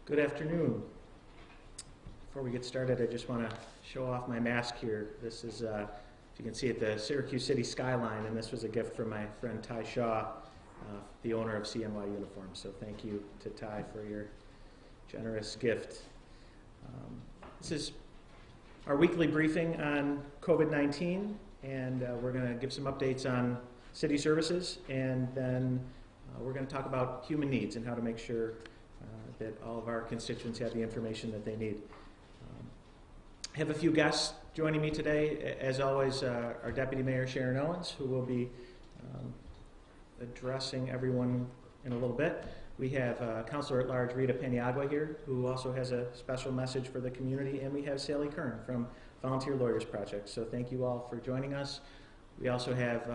Good afternoon. Before we get started, I just want to show off my mask here. This is, if you can see it, the Syracuse City skyline, and this was a gift from my friend Ty Shaw, the owner of CNY Uniforms. So thank you to Ty for your generous gift. This is our weekly briefing on COVID-19, and we're going to give some updates on city services, and then we're going to talk about human needs and how to make sure that all of our constituents have the information that they need. I have a few guests joining me today. As always, our Deputy Mayor Sharon Owens, who will be addressing everyone in a little bit. We have Councilor at Large Rita Paniagua here, who also has a special message for the community, and we have Sally Kern from Volunteer Lawyers Project. So thank you all for joining us. We also have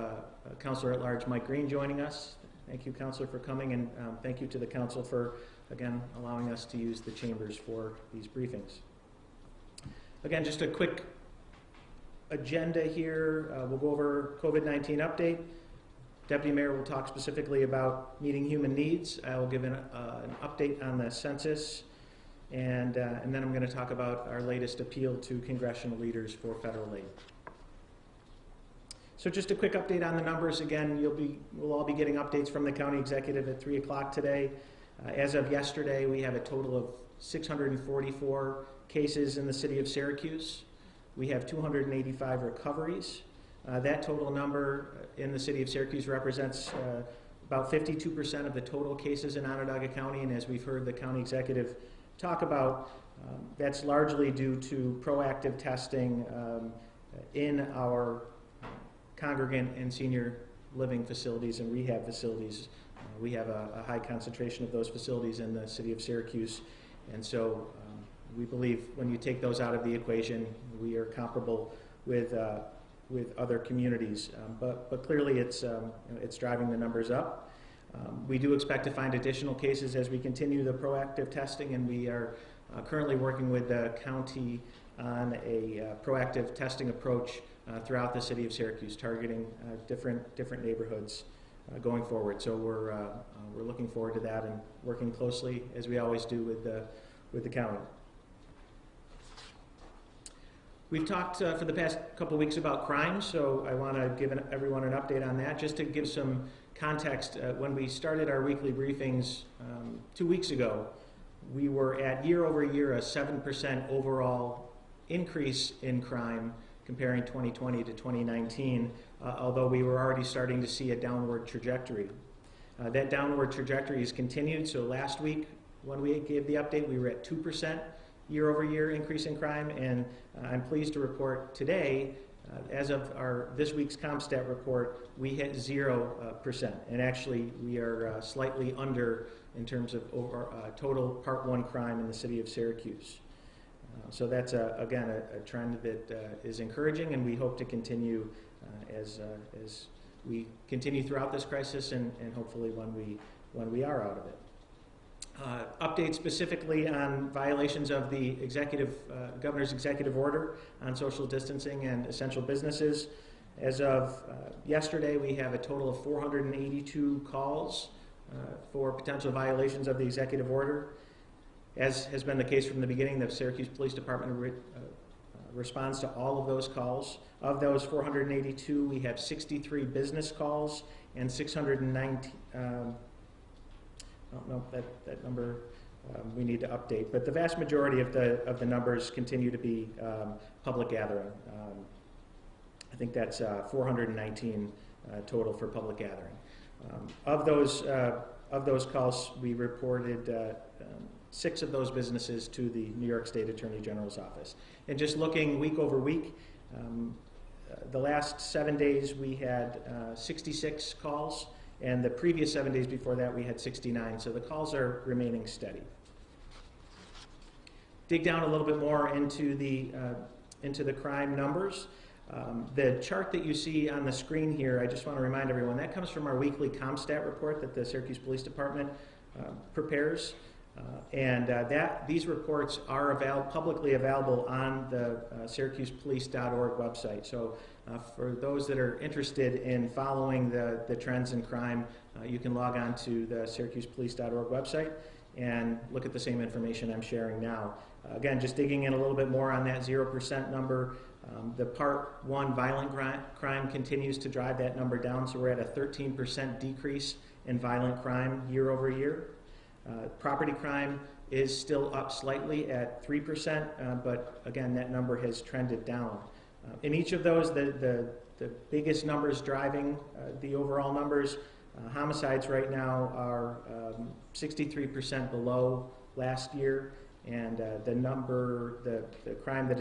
Councilor at Large Mike Green joining us. Thank you, Councilor, for coming, and thank you to the Council for, again, allowing us to use the chambers for these briefings. Again, just a quick agenda here. We'll go over COVID-19 update. Deputy Mayor will talk specifically about meeting human needs. I will give an update on the census, and then I'm going to talk about our latest appeal to congressional leaders for federal aid. So just a quick update on the numbers. Again, we'll all be getting updates from the county executive at 3 o'clock today. As of yesterday, we have a total of 644 cases in the city of Syracuse. We have 285 recoveries. That total number in the city of Syracuse represents about 52% of the total cases in Onondaga County, and as we've heard the county executive talk about, that's largely due to proactive testing in our congregant and senior living facilities and rehab facilities. We have a high concentration of those facilities in the city of Syracuse, and so we believe when you take those out of the equation, we are comparable with other communities. But clearly it's driving the numbers up. We do expect to find additional cases as we continue the proactive testing, and we are currently working with the county on a proactive testing approach throughout the city of Syracuse, targeting different neighborhoods going forward. So we're looking forward to that and working closely, as we always do, with the county. We've talked for the past couple of weeks about crime, so I want to give everyone an update on that. Just to give some context, when we started our weekly briefings 2 weeks ago, we were at year over year a 7% overall increase in crime comparing 2020 to 2019, although we were already starting to see a downward trajectory. That downward trajectory has continued, so last week when we gave the update, we were at 2% year-over-year increase in crime, and I'm pleased to report today, as of this week's CompStat report, we hit 0%, and actually we are slightly under in terms of total Part 1 crime in the city of Syracuse. So that's, again, a trend that is encouraging, and we hope to continue as we continue throughout this crisis, and hopefully when we are out of it. Updates specifically on violations of the governor's executive order on social distancing and essential businesses. As of yesterday, we have a total of 482 calls for potential violations of the executive order. As has been the case from the beginning, the Syracuse Police Department responds to all of those calls. Of those 482, we have 63 business calls and 619. No, that number we need to update, but the vast majority of the numbers continue to be public gathering. I think that's 419 total for public gathering. Of those calls, we reported 6 of those businesses to the New York State Attorney General's office. And just looking week over week, the last 7 days we had 66 calls. And the previous 7 days before that, we had 69. So the calls are remaining steady. Dig down a little bit more into the crime numbers. The chart that you see on the screen here, I just want to remind everyone, that comes from our weekly CompStat report that the Syracuse Police Department prepares. These reports are publicly available on the syracusepolice.org website. So for those that are interested in following the trends in crime, you can log on to the syracusepolice.org website and look at the same information I'm sharing now. Again, just digging in a little bit more on that 0% number, the Part 1 violent crime continues to drive that number down, so we're at a 13% decrease in violent crime year over year. Property crime is still up slightly at 3%, but again, that number has trended down. In each of those, the biggest numbers driving the overall numbers, homicides right now are 63% below last year, and the crime that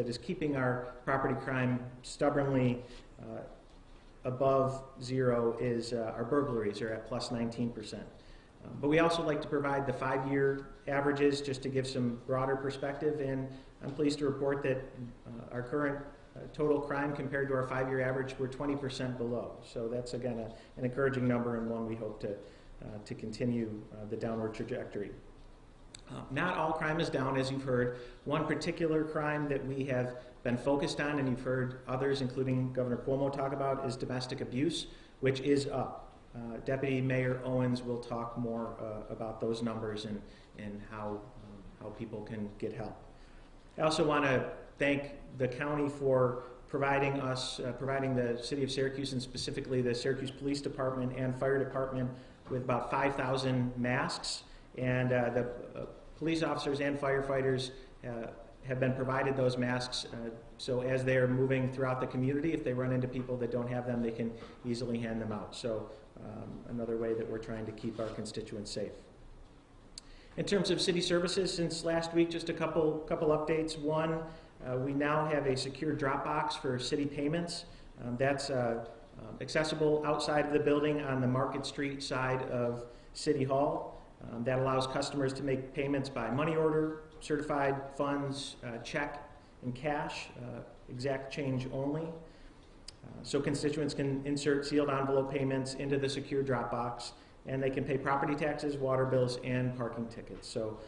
is keeping our property crime stubbornly above zero is our burglaries are at plus 19%. But we also like to provide the 5-year averages just to give some broader perspective, and I'm pleased to report that our current total crime compared to our 5-year average, we're 20% below. So that's, again, an encouraging number, and one we hope to continue the downward trajectory. Not all crime is down, as you've heard. One particular crime that we have been focused on, and you've heard others, including Governor Cuomo, talk about, is domestic abuse, which is up. Deputy Mayor Owens will talk more about those numbers and how people can get help. I also want to thank the county for providing the city of Syracuse, and specifically the Syracuse Police Department and Fire Department, with about 5,000 masks. And the police officers and firefighters have been provided those masks, so as they are moving throughout the community, if they run into people that don't have them, they can easily hand them out. So another way that we're trying to keep our constituents safe. In terms of city services, since last week, just a couple updates. One, we now have a secure drop box for city payments. That's accessible outside of the building on the Market Street side of City Hall. That allows customers to make payments by money order, certified funds, check, and cash, exact change only. So constituents can insert sealed envelope payments into the secure drop box, and they can pay property taxes, water bills, and parking tickets. So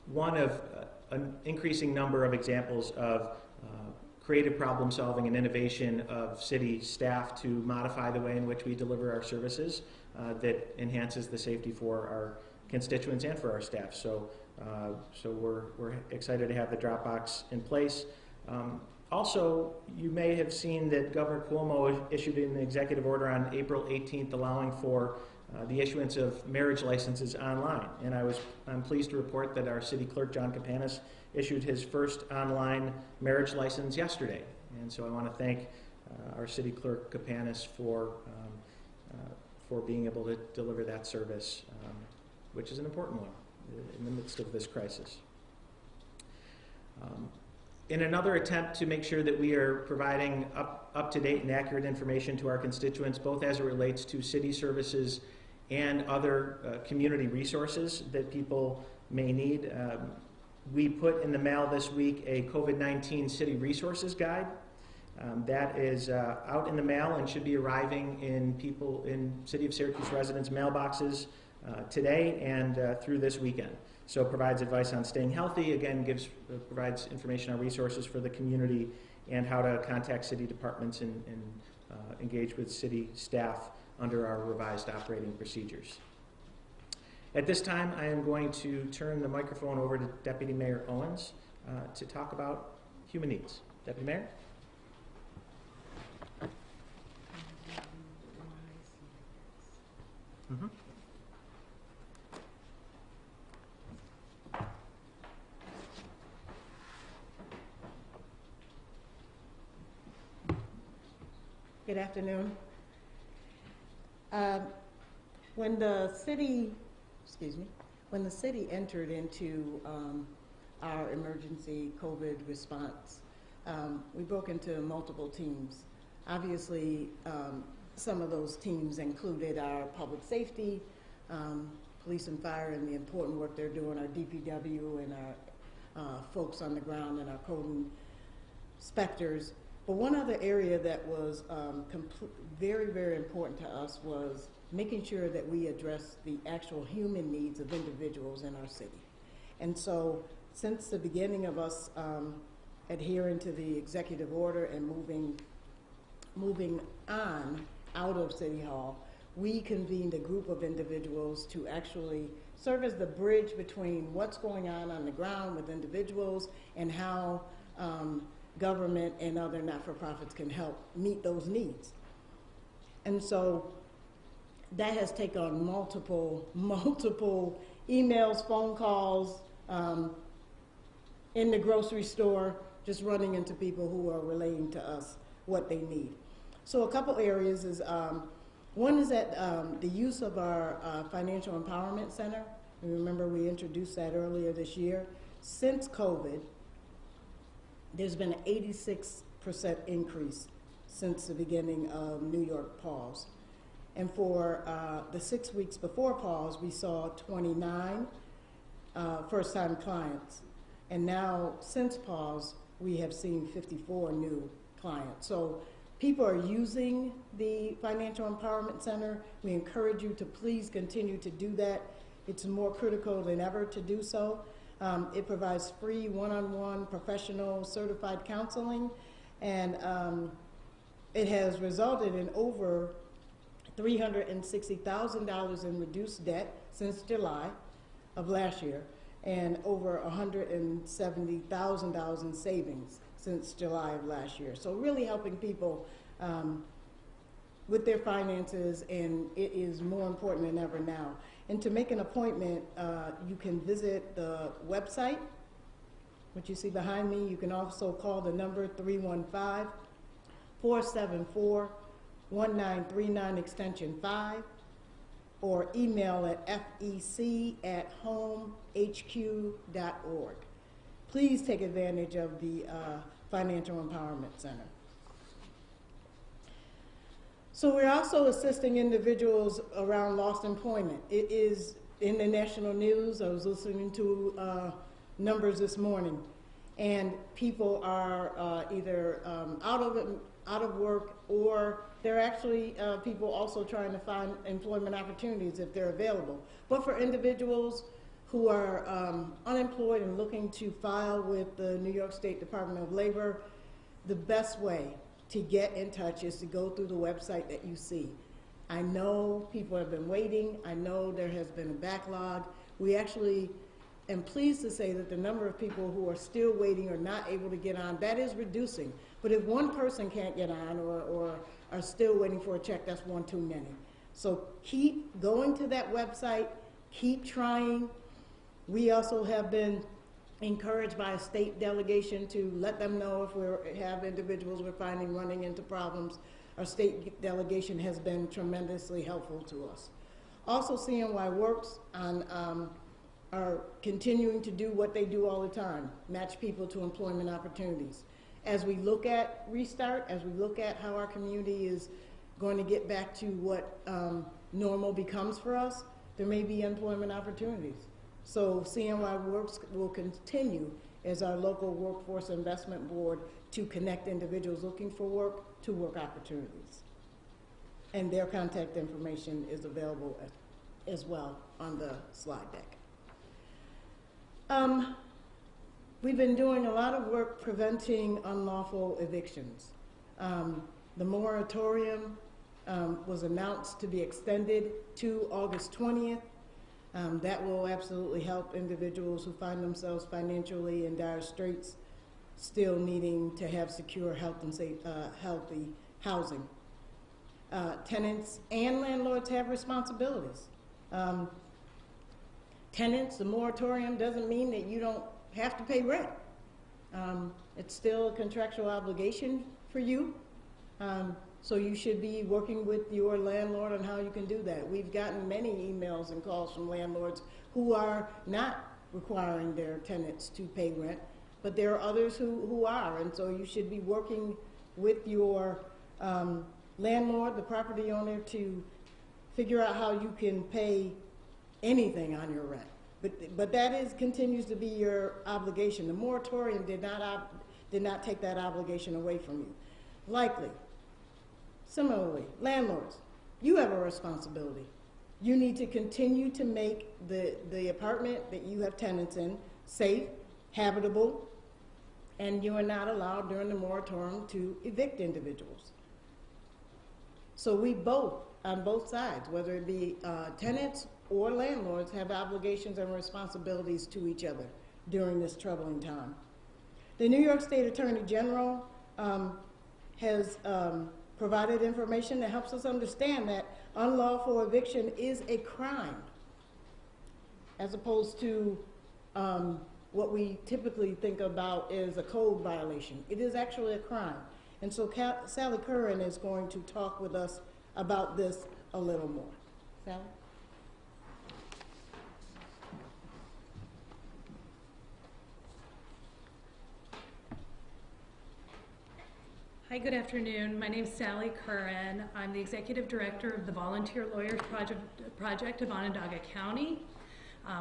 one of an increasing number of examples of creative problem solving and innovation of city staff to modify the way in which we deliver our services that enhances the safety for our constituents and for our staff. So we're excited to have the drop box in place. Also, you may have seen that Governor Cuomo issued an executive order on April 18th allowing for the issuance of marriage licenses online. And I'm pleased to report that our city clerk, John Kapanis, issued his first online marriage license yesterday. And so I want to thank our city clerk, Kapanis, for being able to deliver that service, which is an important one in the midst of this crisis. In another attempt to make sure that we are providing up-to-date and accurate information to our constituents, both as it relates to city services and other community resources that people may need, we put in the mail this week a COVID-19 city resources guide. That is out in the mail and should be arriving in City of Syracuse residents' mailboxes today and through this weekend. So it provides advice on staying healthy, again provides information on resources for the community and how to contact city departments and engage with city staff under our revised operating procedures. At this time, I am going to turn the microphone over to Deputy Mayor Owens to talk about human needs. Deputy Mayor? Mm-hmm. Good afternoon. When the city entered into our emergency COVID response, we broke into multiple teams. Obviously, some of those teams included our public safety, police and fire, and the important work they're doing, our DPW and our folks on the ground and our code inspectors. But one other area that was very, very important to us was making sure that we address the actual human needs of individuals in our city. And so since the beginning of us adhering to the executive order and moving on out of City Hall, we convened a group of individuals to actually serve as the bridge between what's going on the ground with individuals and how government and other not-for-profits can help meet those needs. And so that has taken on multiple emails, phone calls, in the grocery store, just running into people who are relaying to us what they need. So a couple areas is, one is that the use of our Financial Empowerment Center. And remember, we introduced that earlier this year. Since COVID, there's been an 86% increase since the beginning of New York pause. And for the 6 weeks before pause, we saw 29 first-time clients. And now, since pause, we have seen 54 new clients. So people are using the Financial Empowerment Center. We encourage you to please continue to do that. It's more critical than ever to do so. It provides free one-on-one professional certified counseling, and it has resulted in over $360,000 in reduced debt since July of last year, and over $170,000 in savings since July of last year. So really helping people with their finances, and it is more important than ever now. And to make an appointment, you can visit the website, which you see behind me. You can also call the number 315-474-1939 extension 5, or email at fec@homehq.org. Please take advantage of the Financial Empowerment Center. So we're also assisting individuals around lost employment. It is in the national news. I was listening to numbers this morning, and people are either out of work, or they're actually people also trying to find employment opportunities if they're available. But for individuals who are unemployed and looking to file with the New York State Department of Labor, the best way to get in touch is to go through the website that you see. I know people have been waiting. I know there has been a backlog. We actually am pleased to say that the number of people who are still waiting or not able to get on, that is reducing. But if one person can't get on or are still waiting for a check, that's one too many. So keep going to that website, keep trying. We also have been encouraged by a state delegation to let them know if we have individuals we're finding running into problems. Our state delegation has been tremendously helpful to us. Also, CNY Works are continuing to do what they do all the time, match people to employment opportunities. As we look at Restart, as we look at how our community is going to get back to what normal becomes for us, there may be employment opportunities. So CNY Works will continue as our local workforce investment board to connect individuals looking for work to work opportunities. And their contact information is available as well on the slide deck. We've been doing a lot of work preventing unlawful evictions. The moratorium was announced to be extended to August 20th. That will absolutely help individuals who find themselves financially in dire straits, still needing to have secure, healthy housing. Tenants and landlords have responsibilities. Tenants, the moratorium doesn't mean that you don't have to pay rent. It's still a contractual obligation for you. So you should be working with your landlord on how you can do that. We've gotten many emails and calls from landlords who are not requiring their tenants to pay rent, but there are others who are, and so you should be working with your landlord, the property owner, to figure out how you can pay anything on your rent. But that continues to be your obligation. The moratorium did not take that obligation away from you. Likely. Similarly, landlords, you have a responsibility. You need to continue to make the apartment that you have tenants in safe, habitable, and you are not allowed during the moratorium to evict individuals. So we both, on both sides, whether it be tenants or landlords, have obligations and responsibilities to each other during this troubling time. The New York State Attorney General has provided information that helps us understand that unlawful eviction is a crime, as opposed to what we typically think about as a code violation. It is actually a crime. And so Sally Curran is going to talk with us about this a little more. Sally? Hi, good afternoon. My name is Sally Curran. I'm the Executive Director of the Volunteer Lawyers Project of Onondaga County.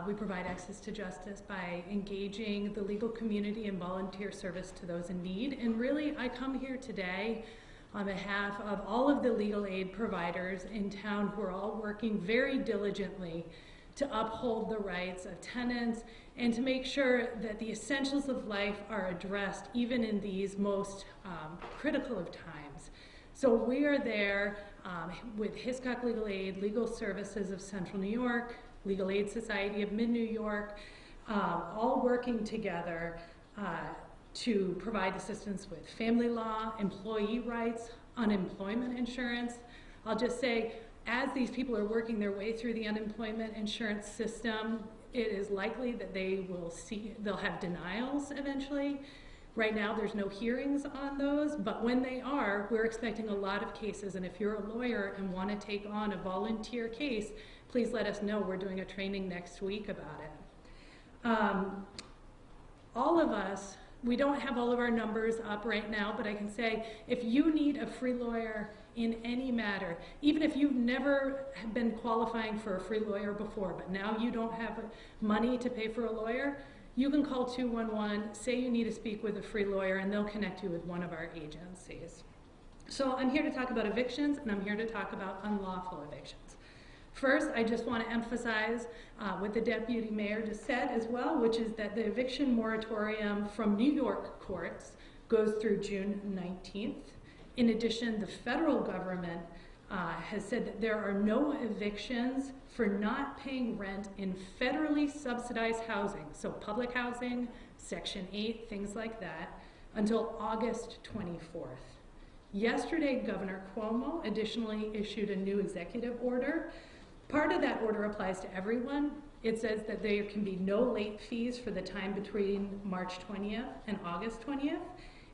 We provide access to justice by engaging the legal community and volunteer service to those in need. And really, I come here today on behalf of all of the legal aid providers in town who are all working very diligently to uphold the rights of tenants and to make sure that the essentials of life are addressed even in these most critical of times. So we are there with Hiscox Legal Aid, Legal Services of Central New York, Legal Aid Society of Mid-New York, all working together to provide assistance with family law, employee rights, unemployment insurance. I'll just say, as these people are working their way through the unemployment insurance system, it is likely that they'll have denials eventually. Right now, there's no hearings on those, but when they are, we're expecting a lot of cases. And if you're a lawyer and want to take on a volunteer case, please let us know. We're doing a training next week about it. All of us, we don't have all of our numbers up right now, but I can say if you need a free lawyer in any matter, even if you've never been qualifying for a free lawyer before, but now you don't have money to pay for a lawyer, you can call 211, say you need to speak with a free lawyer, and they'll connect you with one of our agencies. So I'm here to talk about evictions, and I'm here to talk about unlawful evictions. First, I just want to emphasize what the Deputy Mayor just said as well, which is that the eviction moratorium from New York courts goes through June 19th. In addition, the federal government has said that there are no evictions for not paying rent in federally subsidized housing, so public housing, Section 8, things like that, until August 24th. Yesterday, Governor Cuomo additionally issued a new executive order. Part of that order applies to everyone. It says that there can be no late fees for the time between March 20th and August 20th,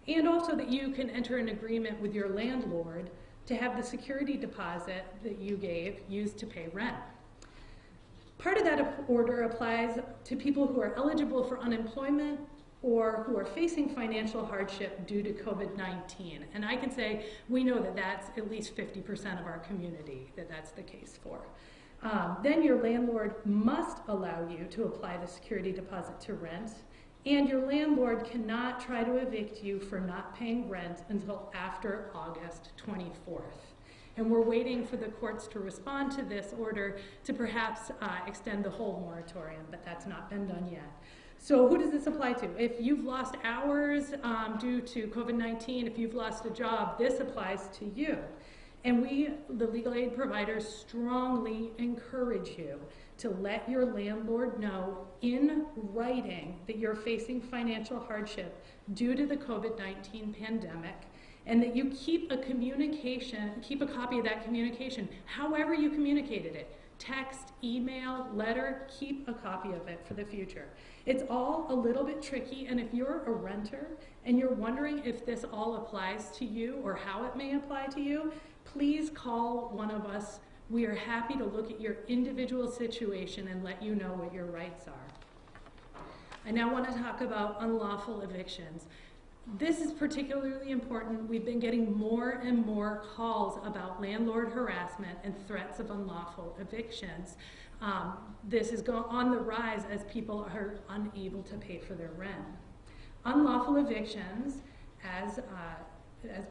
and also that you can enter an agreement with your landlord to have the security deposit that you gave used to pay rent. Part of that order applies to people who are eligible for unemployment or who are facing financial hardship due to COVID-19. And I can say we know that that's at least 50% of our community that that's the case for. Then your landlord must allow you to apply the security deposit to rent, and your landlord cannot try to evict you for not paying rent until after August 24th. And we're waiting for the courts to respond to this order to perhaps extend the whole moratorium, but that's not been done yet. So who does this apply to? If you've lost hours due to COVID-19, if you've lost a job, this applies to you. And we, the legal aid providers, strongly encourage you to let your landlord know in writing that you're facing financial hardship due to the COVID-19 pandemic, and that you keep a copy of that communication, however you communicated it. Text, email, letter, keep a copy of it for the future. It's all a little bit tricky, and if you're a renter and you're wondering if this all applies to you or how it may apply to you, please call one of us. We are happy to look at your individual situation and let you know what your rights are. I now want to talk about unlawful evictions. This is particularly important. We've been getting more and more calls about landlord harassment and threats of unlawful evictions. This is on the rise as people are unable to pay for their rent. Unlawful evictions, as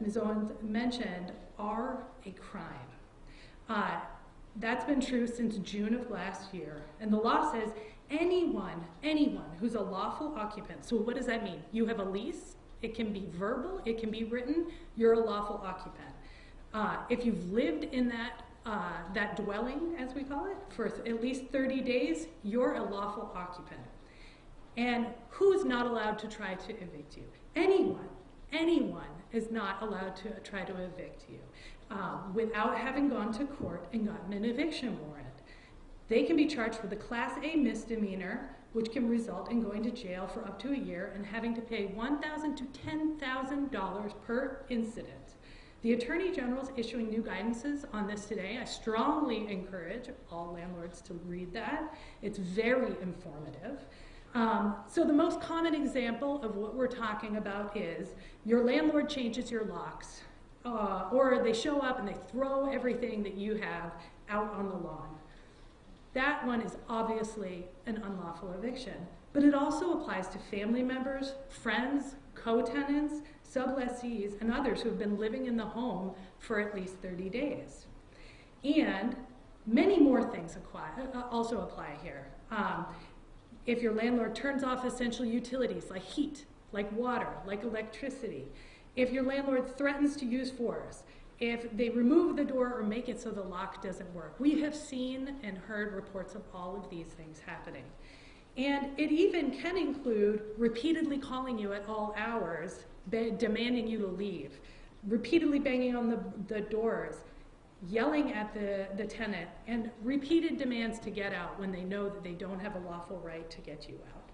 Ms. Owens mentioned, are a crime. That's been true since June of last year. And the law says anyone who's a lawful occupant, so what does that mean? You have a lease, it can be verbal, it can be written, you're a lawful occupant. If you've lived in that dwelling, as we call it, for at least 30 days, you're a lawful occupant. And who's not allowed to try to evict you? Anyone is not allowed to try to evict you without having gone to court and gotten an eviction warrant. They can be charged with a Class A misdemeanor, which can result in going to jail for up to a year and having to pay $1,000 to $10,000 per incident. The Attorney General is issuing new guidances on this today. I strongly encourage all landlords to read that. It's very informative. So the most common example of what we're talking about is your landlord changes your locks, or they show up and they throw everything that you have out on the lawn. That one is obviously an unlawful eviction, but it also applies to family members, friends, co-tenants, sublessees, and others who have been living in the home for at least 30 days. And many more things also apply here. If your landlord turns off essential utilities like heat, like water, like electricity, if your landlord threatens to use force, if they remove the door or make it so the lock doesn't work. We have seen and heard reports of all of these things happening. And it even can include repeatedly calling you at all hours, demanding you to leave, repeatedly banging on the doors, yelling at the tenant, and repeated demands to get out when they know that they don't have a lawful right to get you out.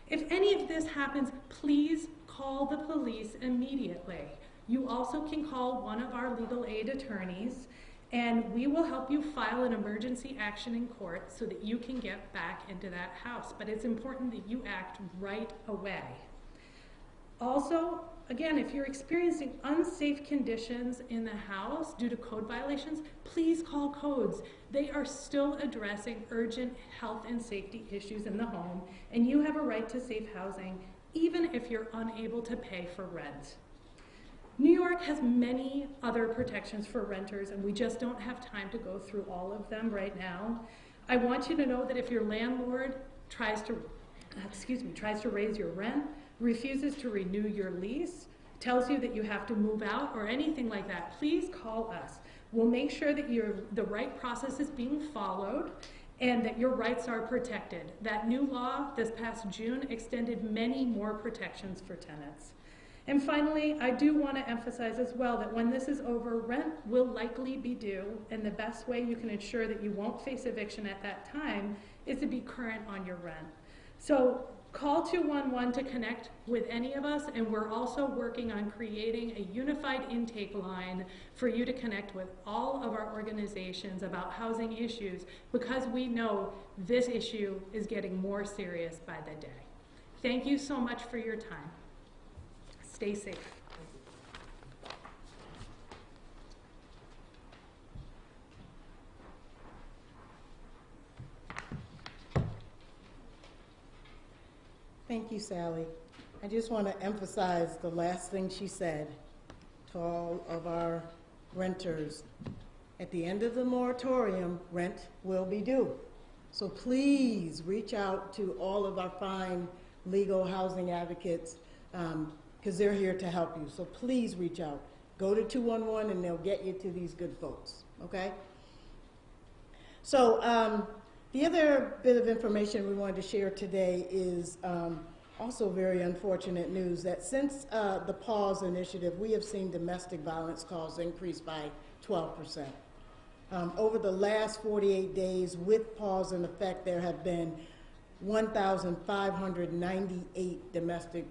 If any of this happens, please call the police immediately. You also can call one of our legal aid attorneys, and we will help you file an emergency action in court so that you can get back into that house. But it's important that you act right away. Also, again, if you're experiencing unsafe conditions in the house due to code violations, please call codes. They are still addressing urgent health and safety issues in the home, and you have a right to safe housing even if you're unable to pay for rent. New York has many other protections for renters, and we just don't have time to go through all of them right now. I want you to know that if your landlord tries to raise your rent, refuses to renew your lease, tells you that you have to move out or anything like that, please call us. We'll make sure that the right process is being followed and that your rights are protected. That new law this past June extended many more protections for tenants. And finally, I do want to emphasize as well that when this is over, rent will likely be due, and the best way you can ensure that you won't face eviction at that time is to be current on your rent. So call 211 to connect with any of us, and we're also working on creating a unified intake line for you to connect with all of our organizations about housing issues, because we know this issue is getting more serious by the day. Thank you so much for your time. Stay safe. Thank you, Sally. I just want to emphasize the last thing she said to all of our renters. At the end of the moratorium, rent will be due. So please reach out to all of our fine legal housing advocates, because they're here to help you. So please reach out. Go to 211 and they'll get you to these good folks, okay? So the other bit of information we wanted to share today is also very unfortunate news that since the Pause initiative, we have seen domestic violence calls increase by 12%. Over the last 48 days with Pause in effect, there have been 1,598 domestic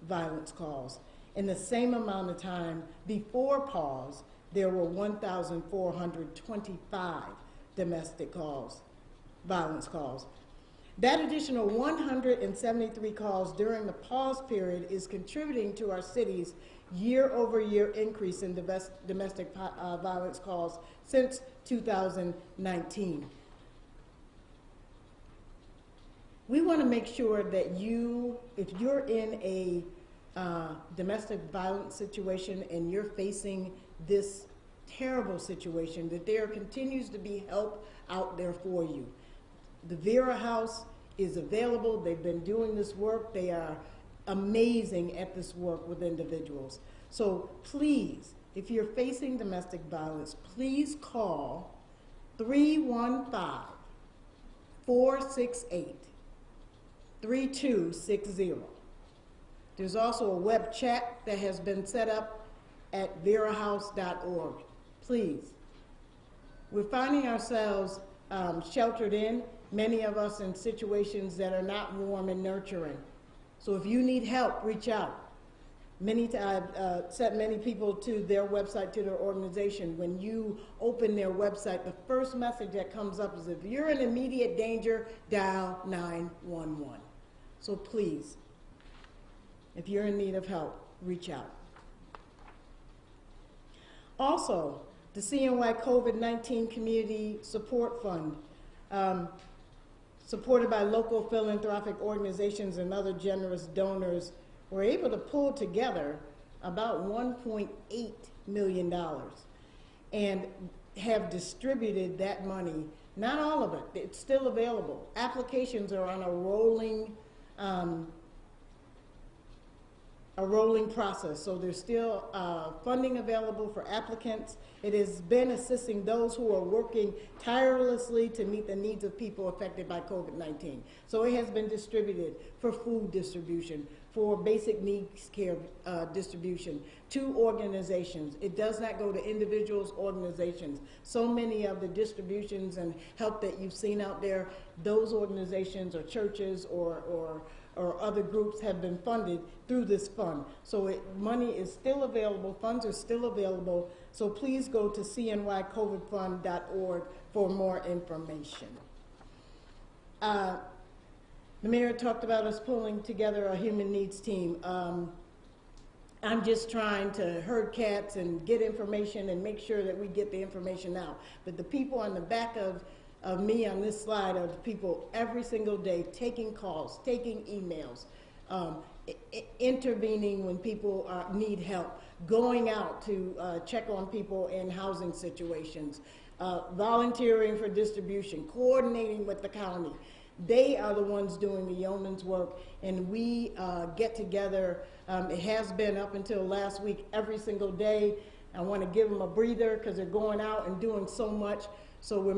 violence calls. In the same amount of time before Pause, there were 1,425 domestic calls, violence calls. That additional 173 calls during the Pause period is contributing to our city's year-over-year increase in domestic violence calls since 2019. We want to make sure that if you're in a domestic violence situation and you're facing this terrible situation, that there continues to be help out there for you. The Revere House is available. They've been doing this work. They are amazing at this work with individuals. So please if you're facing domestic violence, please call 315-468-3260. There's also a web chat that has been set up at verehouse.org. Please. We're finding ourselves sheltered in, many of us in situations that are not warm and nurturing. So if you need help, reach out. I've sent many people to their website, to their organization. When you open their website, the first message that comes up is, if you're in immediate danger, dial 911. So please, if you're in need of help, reach out. Also, the CNY COVID-19 Community Support Fund, supported by local philanthropic organizations and other generous donors, were able to pull together about $1.8 million and have distributed that money. Not all of it, it's still available. Applications are on a rolling process, so there's still funding available for applicants. It has been assisting those who are working tirelessly to meet the needs of people affected by COVID-19. So it has been distributed for food distribution, for basic needs care distribution, to organizations. It does not go to individuals, organizations. So many of the distributions and help that you've seen out there, those organizations or churches or other groups have been funded through this fund. So money is still available, funds are still available, so please go to cnycovidfund.org for more information. The mayor talked about us pulling together a human needs team. I'm just trying to herd cats and get information and make sure that we get the information out. But the people on the back of me on this slide are the people every single day taking calls, taking emails, intervening when people need help, going out to check on people in housing situations, volunteering for distribution, coordinating with the county. They are the ones doing the yeoman's work, and we get together. It has been up until last week every single day. I want to give them a breather because they're going out and doing so much. So we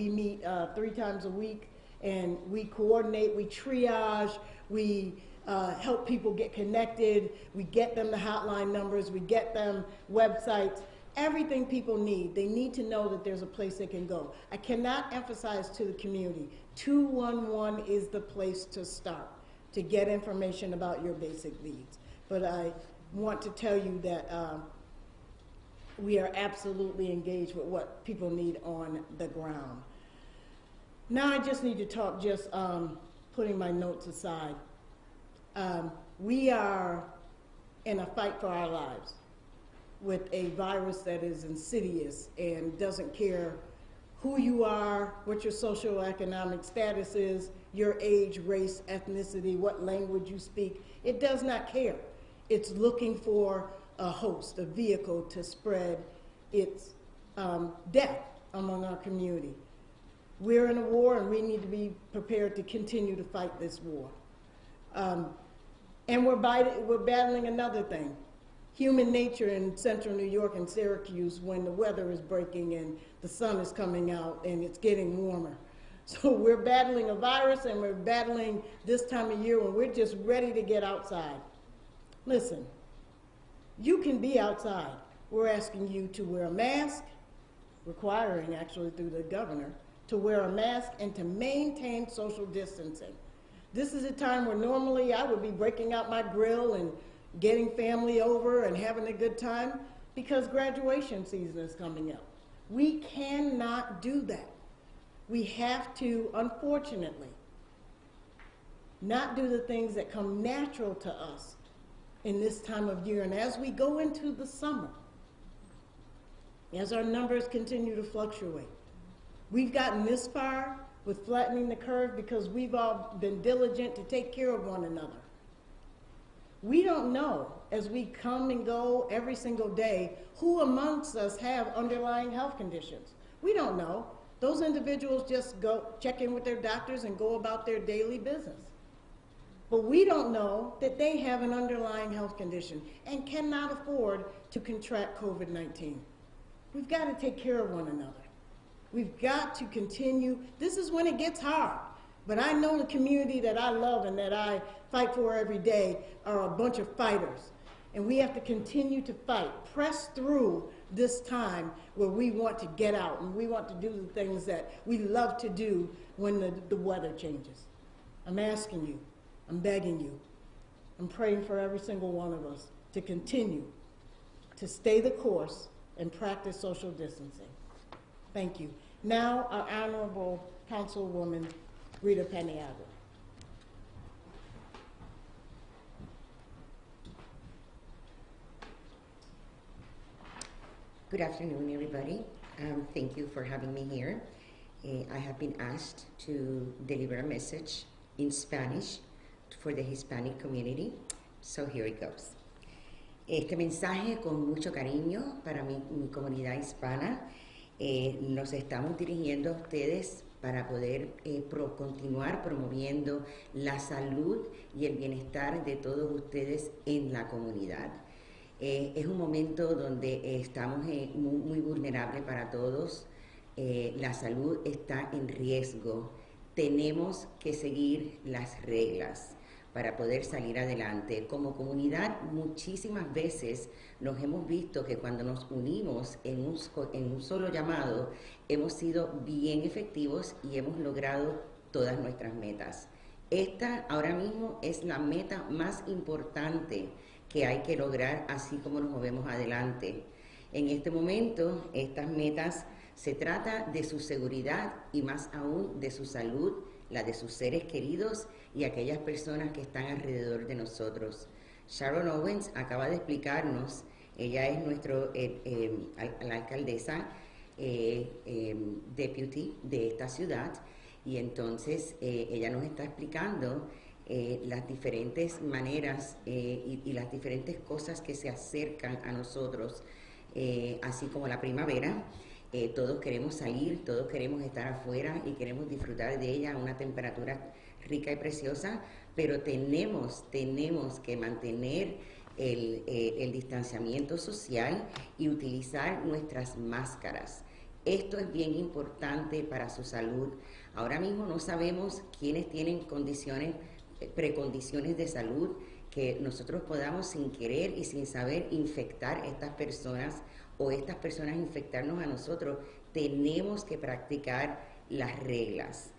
meet 3 times a week, and we coordinate, we triage, we help people get connected, we get them the hotline numbers, we get them websites, everything people need. They need to know that there's a place they can go. I cannot emphasize to the community, 211 is the place to start to get information about your basic needs. But I want to tell you that we are absolutely engaged with what people need on the ground. Now I just need to talk, just putting my notes aside. We are in a fight for our lives with a virus that is insidious and doesn't care who you are, what your socioeconomic status is, your age, race, ethnicity, what language you speak. It does not care. It's looking for a host, a vehicle to spread its death among our community. We're in a war, and we need to be prepared to continue to fight this war. And we're battling another thing, human nature in central New York and Syracuse when the weather is breaking and the sun is coming out and it's getting warmer. So we're battling a virus, and we're battling this time of year when we're just ready to get outside. Listen, you can be outside. We're asking you to wear a mask, requiring actually through the governor, to wear a mask and to maintain social distancing. This is a time where normally I would be breaking out my grill and getting family over and having a good time because graduation season is coming up. We cannot do that. We have to, unfortunately, not do the things that come natural to us in this time of year. And as we go into the summer, as our numbers continue to fluctuate, we've gotten this far with flattening the curve because we've all been diligent to take care of one another. We don't know, as we come and go every single day, who amongst us have underlying health conditions. We don't know. Those individuals just go check in with their doctors and go about their daily business. But we don't know that they have an underlying health condition and cannot afford to contract COVID-19. We've got to take care of one another. We've got to continue. This is when it gets hard. But I know the community that I love and that I fight for every day are a bunch of fighters. And we have to continue to fight, press through this time where we want to get out and we want to do the things that we love to do when the weather changes. I'm asking you, I'm begging you, I'm praying for every single one of us to continue to stay the course and practice social distancing. Thank you. Now, our Honorable Councilwoman Rita Paniagua. Good afternoon, everybody. Thank you for having me here. I have been asked to deliver a message in Spanish for the Hispanic community, so here it goes. Este mensaje con mucho cariño para mi comunidad hispana. Nos estamos dirigiendo a ustedes para poder continuar promoviendo la salud y el bienestar de todos ustedes en la comunidad. Es un momento donde estamos muy vulnerables para todos. La salud está en riesgo. Tenemos que seguir las reglas para poder salir adelante. Como comunidad, muchísimas veces nos hemos visto que cuando nos unimos en un solo llamado, hemos sido bien efectivos y hemos logrado todas nuestras metas. Esta ahora mismo es la meta más importante que hay que lograr, así como nos movemos adelante. En este momento, estas metas se trata de su seguridad y más aún de su salud, la de sus seres queridos y aquellas personas que están alrededor de nosotros. Sharon Owens acaba de explicarnos, ella es la alcaldesa deputy de esta ciudad, y entonces ella nos está explicando las diferentes maneras y las diferentes cosas que se acercan a nosotros, así como la primavera. Todos queremos salir, todos queremos estar afuera y queremos disfrutar de ella a una temperatura rica y preciosa, pero tenemos que mantener el distanciamiento social y utilizar nuestras máscaras. Esto es bien importante para su salud. Ahora mismo no sabemos quiénes tienen precondiciones de salud que nosotros podamos sin querer y sin saber infectar a estas personas o estas personas infectarnos a nosotros. Tenemos que practicar las reglas.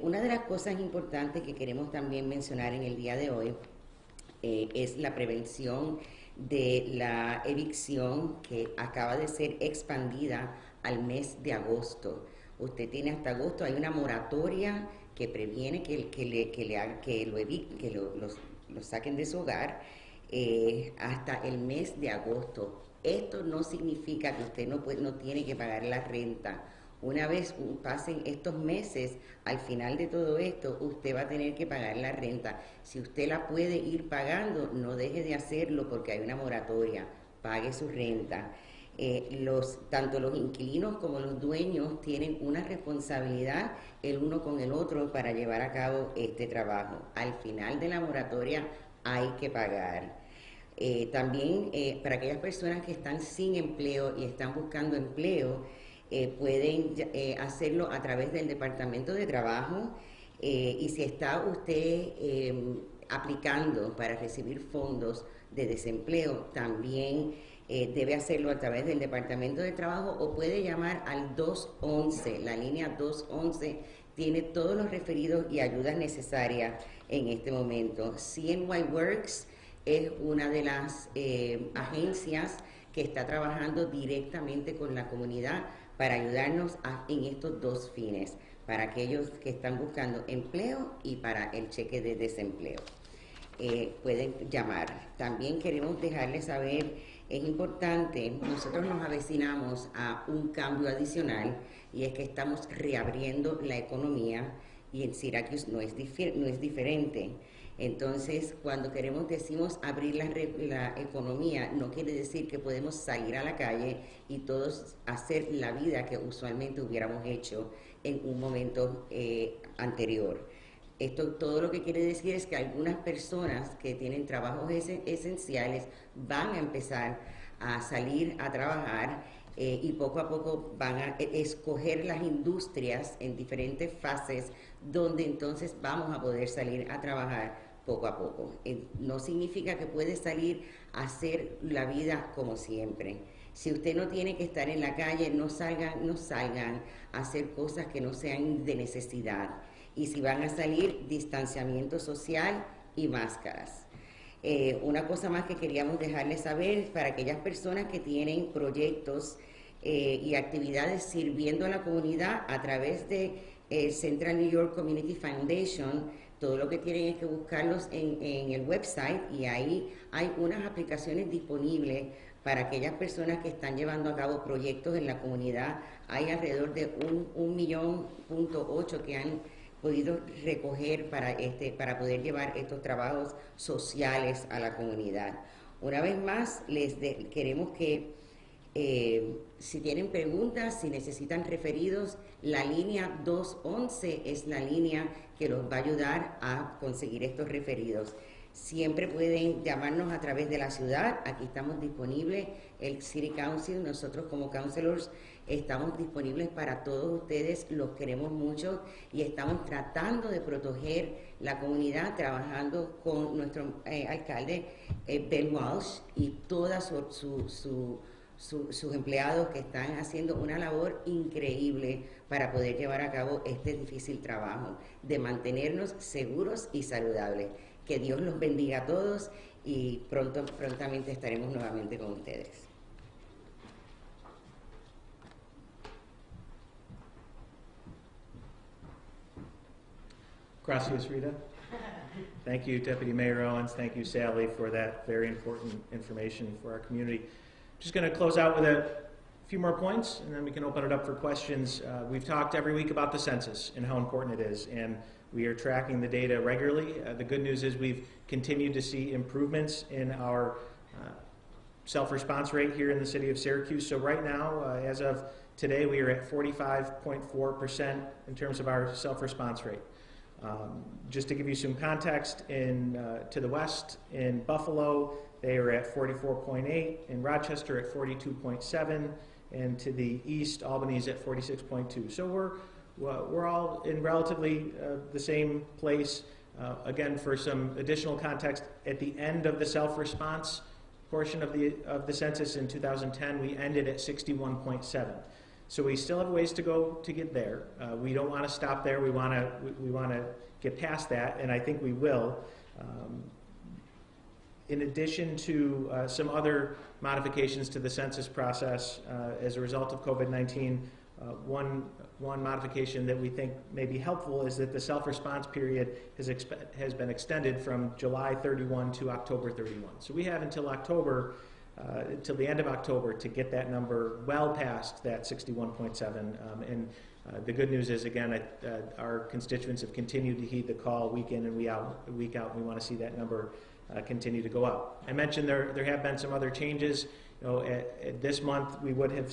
Una de las cosas importantes que queremos también mencionar en el día de hoy es la prevención de la evicción que acaba de ser expandida al mes de agosto. Usted tiene hasta agosto, hay una moratoria que previene que lo saquen de su hogar hasta el mes de agosto. Esto no significa que usted no tiene que pagar la renta. Una vez pasen estos meses, al final de todo esto, usted va a tener que pagar la renta. Si usted la puede ir pagando, no deje de hacerlo porque hay una moratoria. Pague su renta. Tanto los inquilinos como los dueños tienen una responsabilidad el uno con el otro para llevar a cabo este trabajo. Al final de la moratoria hay que pagar. También para aquellas personas que están sin empleo y están buscando empleo, pueden hacerlo a través del Departamento de Trabajo, y si está usted aplicando para recibir fondos de desempleo, también debe hacerlo a través del Departamento de Trabajo o puede llamar al 211, la línea 211 tiene todos los referidos y ayudas necesarias en este momento. CNY Works es una de las agencias que está trabajando directamente con la comunidad para ayudarnos en estos dos fines, para aquellos que están buscando empleo y para el cheque de desempleo. Pueden llamar. También queremos dejarles saber, es importante, nosotros nos avecinamos a un cambio adicional y es que estamos reabriendo la economía y en Syracuse no es diferente. Entonces, cuando decimos abrir la economía, no quiere decir que podemos salir a la calle y todos hacer la vida que usualmente hubiéramos hecho en un momento anterior. Esto todo lo que quiere decir es que algunas personas que tienen trabajos esenciales van a empezar a salir a trabajar y poco a poco van a escoger las industrias en diferentes fases donde entonces vamos a poder salir a trabajar poco a poco. No significa que puede salir a hacer la vida como siempre. Si usted no tiene que estar en la calle, no salgan a hacer cosas que no sean de necesidad. Y si van a salir, distanciamiento social y máscaras. Una cosa más que queríamos dejarles saber para aquellas personas que tienen proyectos y actividades sirviendo a la comunidad a través de Central New York Community Foundation, todo lo que tienen es que buscarlos en el website y ahí hay unas aplicaciones disponibles para aquellas personas que están llevando a cabo proyectos en la comunidad. Hay alrededor de 1.8 millones que han podido recoger para poder llevar estos trabajos sociales a la comunidad. Una vez más, queremos que si tienen preguntas, si necesitan referidos, la línea 211 es la línea que los va a ayudar a conseguir estos referidos. Siempre pueden llamarnos a través de la ciudad, aquí estamos disponibles, el City Council, nosotros como councilors estamos disponibles para todos ustedes, los queremos mucho y estamos tratando de proteger la comunidad, trabajando con nuestro alcalde Ben Walsh y todos sus empleados que están haciendo una labor increíble para poder llevar a cabo este difícil trabajo de mantenernos seguros y saludables. Que Dios los bendiga a todos y prontamente estaremos nuevamente con ustedes. Gracias, Rita. Thank you, Deputy Mayor Owens. Thank you, Sally, for that very important information for our community. Just going to close out with a few more points, and then we can open it up for questions. We've talked every week about the census and how important it is, and we are tracking the data regularly. The good news is we've continued to see improvements in our self-response rate here in the city of Syracuse. So right now, as of today, we are at 45.4% in terms of our self-response rate. Just to give you some context, to the west, in Buffalo, they are at 44.8, in Rochester at 42.7, and to the east, Albany is at 46.2. So we're all in relatively the same place. Again, for some additional context, at the end of the self-response portion of the census in 2010, we ended at 61.7. So we still have a ways to go to get there. We don't want to stop there. We want to get past that, and I think we will. In addition to some other modifications to the census process as a result of COVID-19, one modification that we think may be helpful is that the self-response period has been extended from July 31 to October 31. So we have until October, till the end of October, to get that number well past that 61.7. The good news is, again, our constituents have continued to heed the call week in and week out, and we want to see that number continue to go up. I mentioned there have been some other changes. At this month, we would have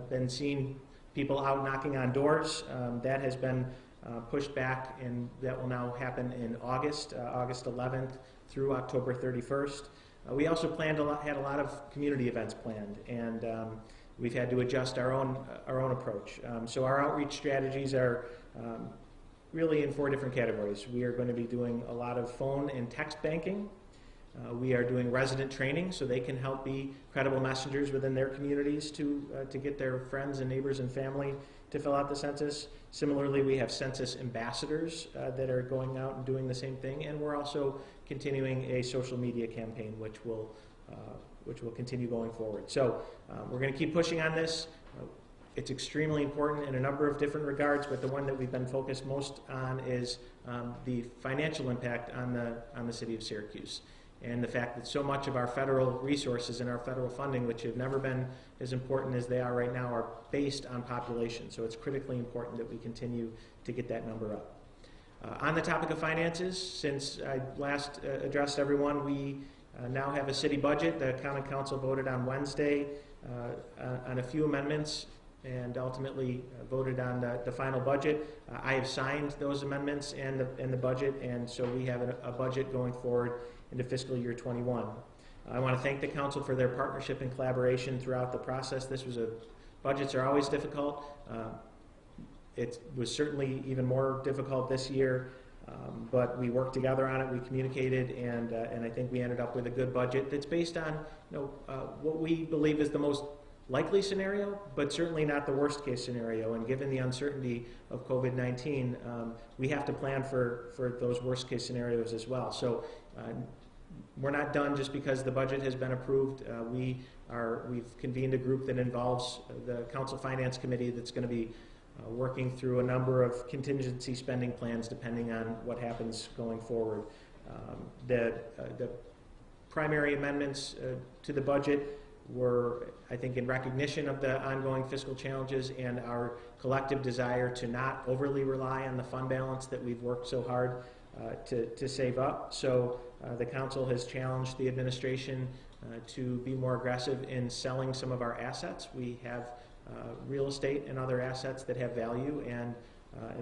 been seeing people out knocking on doors. That has been pushed back, and that will now happen in August 11th through October 31st. We also had a lot of community events planned, and we've had to adjust our own approach. So our outreach strategies are really in 4 different categories. We are going to be doing a lot of phone and text banking. We are doing resident training so they can help be credible messengers within their communities to get their friends and neighbors and family to fill out the census. Similarly, we have census ambassadors that are going out and doing the same thing, and we're also continuing a social media campaign which will continue going forward. So we're going to keep pushing on this. It's extremely important in a number of different regards, but the one that we've been focused most on is the financial impact on the city of Syracuse, and the fact that so much of our federal resources and our federal funding, which have never been as important as they are right now, are based on population. So it's critically important that we continue to get that number up. On the topic of finances, since I last addressed everyone, we now have a city budget. The Common Council voted on Wednesday on a few amendments and ultimately voted on the final budget. I have signed those amendments and the budget, and so we have a budget going forward into fiscal year 21. I want to thank the council for their partnership and collaboration throughout the process. Budgets are always difficult. It was certainly even more difficult this year, but we worked together on it. We communicated, and I think we ended up with a good budget that's based on what we believe is the most likely scenario, but certainly not the worst case scenario. And given the uncertainty of COVID-19, we have to plan for those worst case scenarios as well. So we're not done just because the budget has been approved. We've convened a group that involves the Council Finance Committee that's going to be working through a number of contingency spending plans depending on what happens going forward. The primary amendments to the budget were, I think, in recognition of the ongoing fiscal challenges and our collective desire to not overly rely on the fund balance that we've worked so hard to save up. So the council has challenged the administration to be more aggressive in selling some of our assets. We have real estate and other assets that have value, and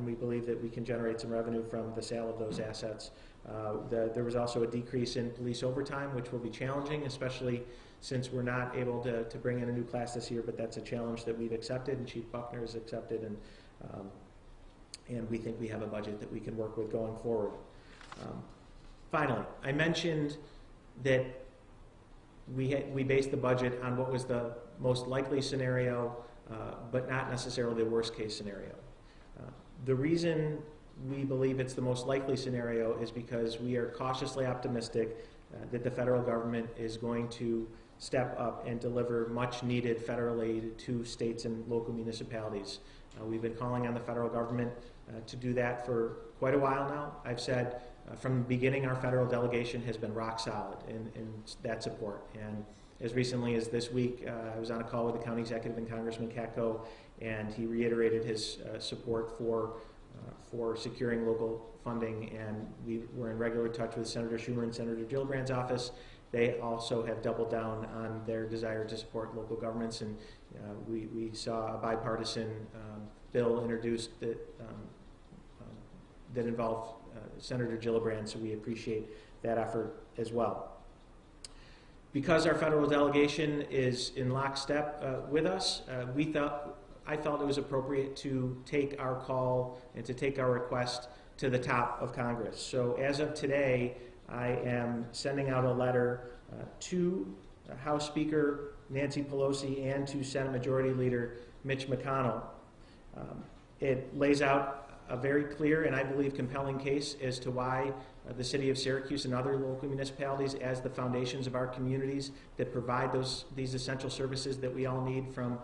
we believe that we can generate some revenue from the sale of those assets. There was also a decrease in police overtime, which will be challenging, especially since we're not able to bring in a new class this year, but that's a challenge that we've accepted and Chief Buckner has accepted, and we think we have a budget that we can work with going forward. Finally, I mentioned that we based the budget on what was the most likely scenario, but not necessarily the worst case scenario. The reason we believe it's the most likely scenario is because we are cautiously optimistic that the federal government is going to step up and deliver much needed federal aid to states and local municipalities. We've been calling on the federal government to do that for quite a while now. I've said from the beginning our federal delegation has been rock solid in that support. And as recently as this week, I was on a call with the county executive and Congressman Katko, and he reiterated his support for securing local funding, and we were in regular touch with Senator Schumer and Senator Gillibrand's office. They also have doubled down on their desire to support local governments, and we saw a bipartisan bill introduced that involved Senator Gillibrand, so we appreciate that effort as well. Because our federal delegation is in lockstep with us, I felt it was appropriate to take our call and to take our request to the top of Congress. So as of today, I am sending out a letter to House Speaker Nancy Pelosi and to Senate Majority Leader Mitch McConnell. It lays out a very clear and I believe compelling case as to why the city of Syracuse and other local municipalities as the foundations of our communities that provide these essential services that we all need, from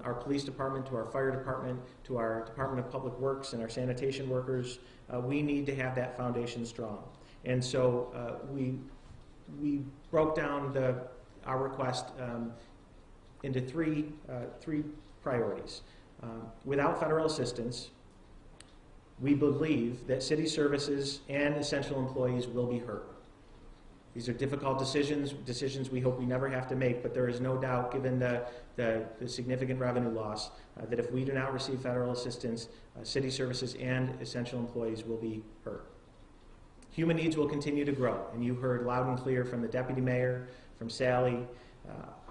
our police department to our fire department to our Department of Public Works and our sanitation workers, we need to have that foundation strong. And so we broke down our request into three priorities. Without federal assistance, we believe that city services and essential employees will be hurt. These are difficult decisions we hope we never have to make, but there is no doubt, given the significant revenue loss, that if we do not receive federal assistance, city services and essential employees will be hurt. Human needs will continue to grow, and you heard loud and clear from the Deputy Mayor, from Sally,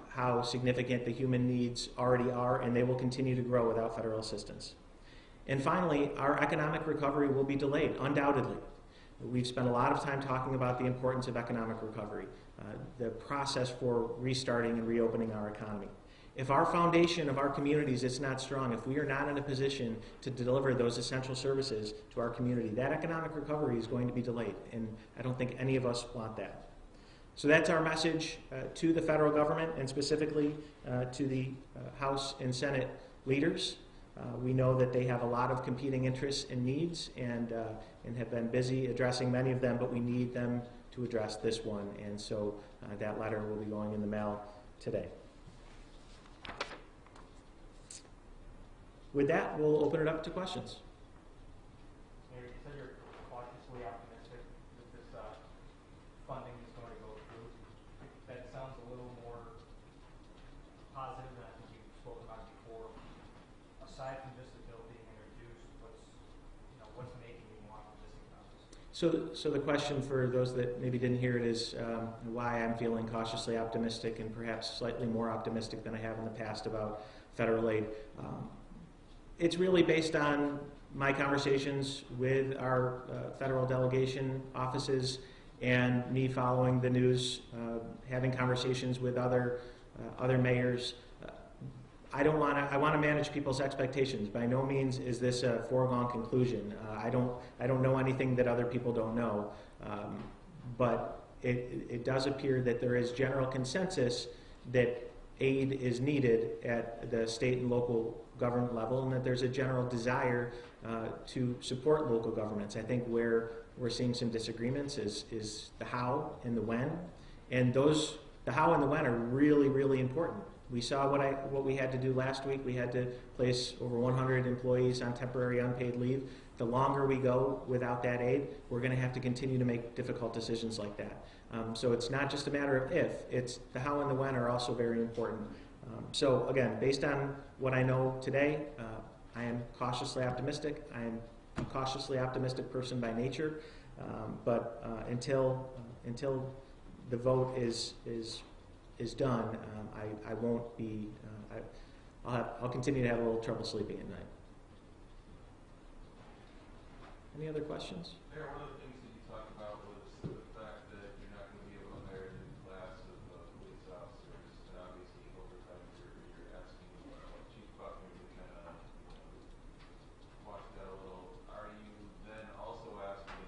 how significant the human needs already are, and they will continue to grow without federal assistance. And finally, our economic recovery will be delayed, undoubtedly. We've spent a lot of time talking about the importance of economic recovery, the process for restarting and reopening our economy. If our foundation of our communities is not strong, if we are not in a position to deliver those essential services to our community, that economic recovery is going to be delayed, and I don't think any of us want that. So that's our message to the federal government, and specifically to the House and Senate leaders. We know that they have a lot of competing interests and needs, and have been busy addressing many of them, but we need them to address this one, and so that letter will be going in the mail today. With that, we'll open it up to questions. Mayor, you said you're cautiously optimistic that this funding is going to go through. That sounds a little more positive than I think you've spoken about before. So the question for those that maybe didn't hear it is why I'm feeling cautiously optimistic and perhaps slightly more optimistic than I have in the past about federal aid. It's really based on my conversations with our federal delegation offices and me following the news, having conversations with other mayors. I want to manage people's expectations. By no means is this a foregone conclusion. I don't know anything that other people don't know, but it does appear that there is general consensus that aid is needed at the state and local government level, and that there's a general desire to support local governments. I think where we're seeing some disagreements is the how and the when, and the how and the when are really, really important. We saw what we had to do last week. We had to place over 100 employees on temporary unpaid leave. The longer we go without that aid, we're going to have to continue to make difficult decisions like that. So it's not just a matter of if, it's the how and the when are also very important. So again, based on what I know today, I am cautiously optimistic. I am a cautiously optimistic person by nature, but until the vote is done, I won't be. I'll continue to have a little trouble sleeping at night. Any other questions? Mayor, one of the things that you talked about was the fact that you're not going to be able to hire a new class of police officers, and obviously over time you're asking Chief Buckner to kind of watch that a little. Are you then also asking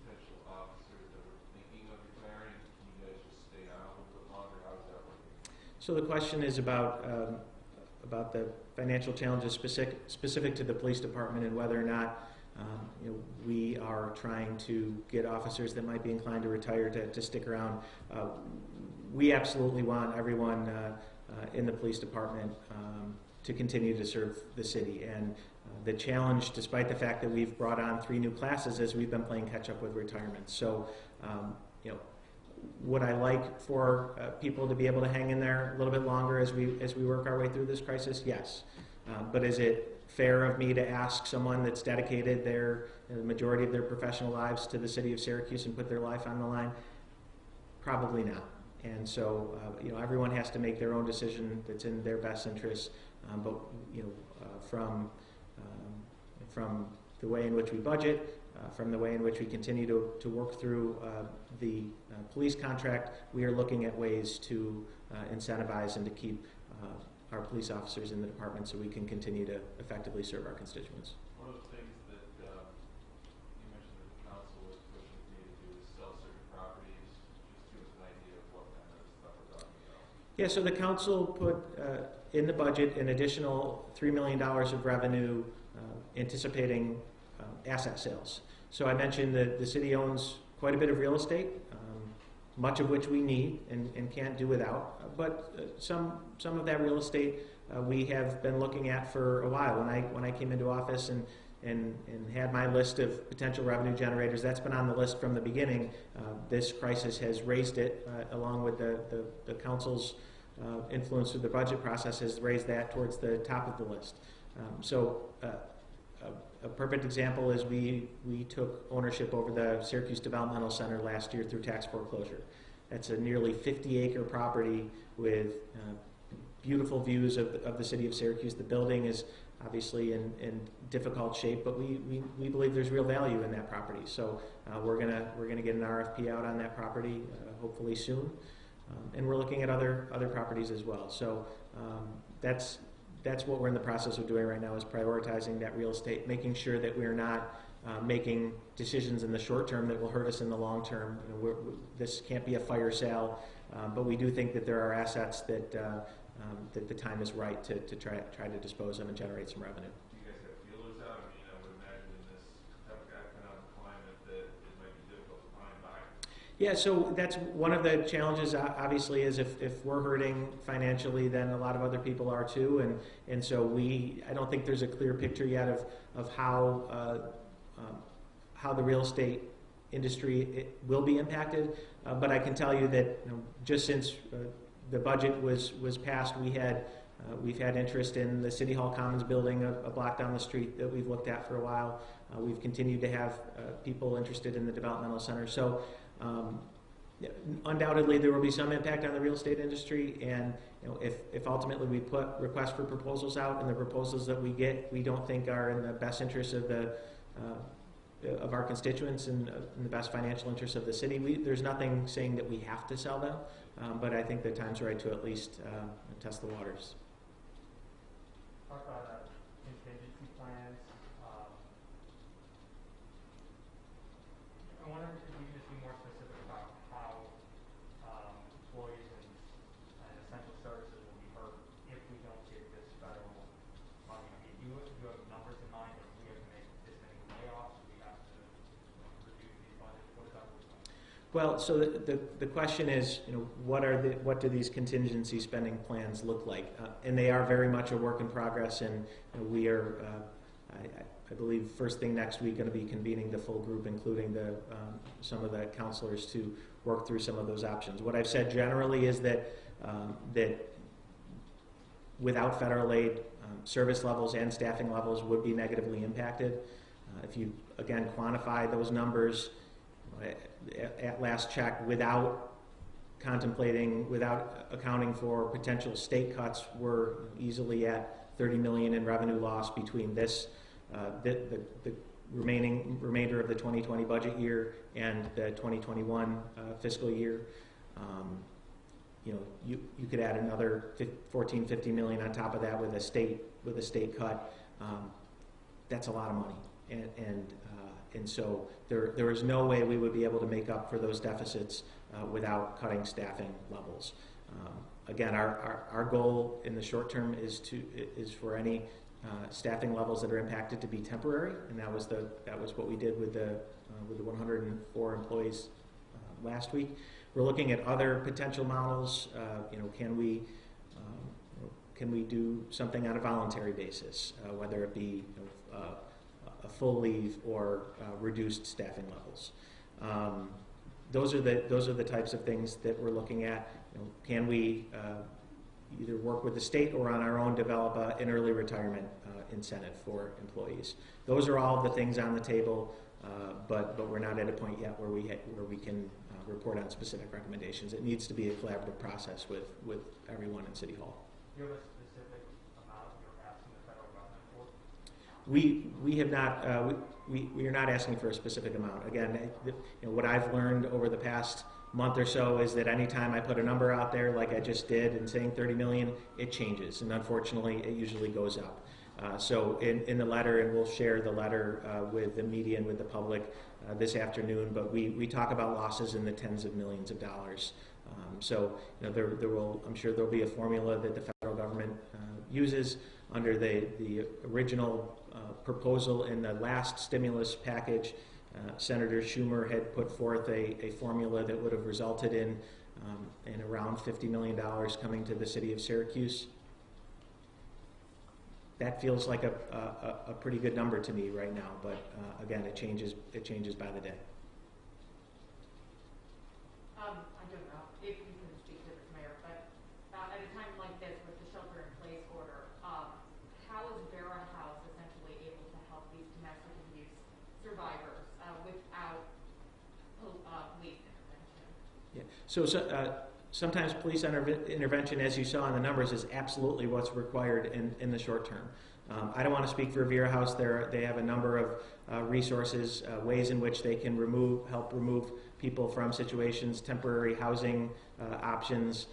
potential officers that are thinking of retiring, can you guys just stay on a little bit longer? How is that working? So the question is about the financial challenges specific to the police department and whether or not we are trying to get officers that might be inclined to retire to stick around. We absolutely want everyone in the police department to continue to serve the city. And the challenge, despite the fact that we've brought on 3 new classes, is we've been playing catch up with retirement. So, would I like for people to be able to hang in there a little bit longer as we work our way through this crisis? Yes. But is it fair of me to ask someone that's dedicated the majority of their professional lives to the city of Syracuse and put their life on the line? Probably not. And so, everyone has to make their own decision that's in their best interest. But from the way in which we budget, from the way in which we continue to work through the police contract, we are looking at ways to incentivize and to keep our police officers in the department so we can continue to effectively serve our constituents. One of the things that you mentioned that the council was pushing for you to do is sell certain properties. Just give us an idea of what kind of stuff we're talking about. Yeah, so the council put in the budget an additional $3 million of revenue anticipating asset sales. So I mentioned that the city owns quite a bit of real estate, much of which we need and can't do without. But some of that real estate we have been looking at for a while. When I came into office and had my list of potential revenue generators, that's been on the list from the beginning. This crisis has raised it, along with the council's influence through the budget process, has raised that towards the top of the list. A perfect example is we took ownership over the Syracuse Developmental Center last year through tax foreclosure. That's a nearly 50-acre property with beautiful views of the city of Syracuse. The building is obviously in difficult shape, but we believe there's real value in that property. So we're gonna get an RFP out on that property hopefully soon, and we're looking at other properties as well. So that's what we're in the process of doing right now, is prioritizing that real estate, making sure that we're not making decisions in the short term that will hurt us in the long term. This can't be a fire sale, but we do think that there are assets that the time is right to try to dispose of and generate some revenue. Do you guys have feelers out? I mean, I would imagine in this type of economic climate that it might be difficult to find buyers. Yeah, so that's one of the challenges, obviously, is if we're hurting financially, then a lot of other people are too, and so I don't think there's a clear picture yet of how the real estate industry will be impacted, but I can tell you that just since the budget was passed, we had We've had interest in the City Hall Commons building a block down the street that we've looked at for a while. We've continued to have people interested in the developmental center. So undoubtedly there will be some impact on the real estate industry, and if ultimately we put requests for proposals out and the proposals that we get we don't think are in the best interest of of our constituents and in the best financial interest of the city, there's nothing saying that we have to sell them, but I think the time's right to at least test the waters. Talk about contingency plans. I wonder if you could just be more specific about how employees and essential services will be hurt if we don't get this federal funding. I mean, do you have numbers in mind? If we have to make this many layoffs, we have to reduce these budgets. What does that look like? Well, so the question is, what do these contingency spending plans look like? And they are very much a work in progress, and we are, I believe, first thing next week going to be convening the full group, including some of the counselors, to work through some of those options. What I've said generally is that without federal aid, service levels and staffing levels would be negatively impacted. If you, again, quantify those numbers, at last check, without accounting for potential state cuts, we're easily at $30 million in revenue loss between this, the remainder of the 2020 budget year and the 2021 fiscal year. You could add another $14-15 million on top of that with a state cut. That's a lot of money, and so there is no way we would be able to make up for those deficits without cutting staffing levels. Again, our goal in the short term is for any staffing levels that are impacted to be temporary, and that was what we did with the 104 employees last week. We're looking at other potential models. Can we do something on a voluntary basis, whether it be a full leave or reduced staffing levels? Those are the types of things that we're looking at. Can we either work with the state or on our own develop an early retirement incentive for employees? Those are all the things on the table, but we're not at a point yet where we can report on specific recommendations. It needs to be a collaborative process with everyone in City Hall. Do you have a specific amount you're asking the federal government for? We have not. We are not asking for a specific amount. Again, what I've learned over the past month or so is that anytime I put a number out there, like I just did, and saying 30 million, it changes, and unfortunately, it usually goes up. So in the letter, and we'll share the letter with the media and with the public this afternoon, but we talk about losses in the tens of millions of dollars. So I'm sure there'll be a formula that the federal government uses under the original proposal in the last stimulus package. Senator Schumer had put forth a formula that would have resulted in around $50 million coming to the city of Syracuse. That feels like a pretty good number to me right now, but again, it changes by the day. I don't know if you can speak to this, Mayor, but at a time like this with the shelter-in-place order, how is Revere House essentially able to help these domestic abuse survivors without police intervention? Yeah. So sometimes police intervention, as you saw in the numbers, is absolutely what's required in the short term. I don't want to speak for Revere House. They have a number of resources, ways in which they can help remove people from situations, temporary housing options.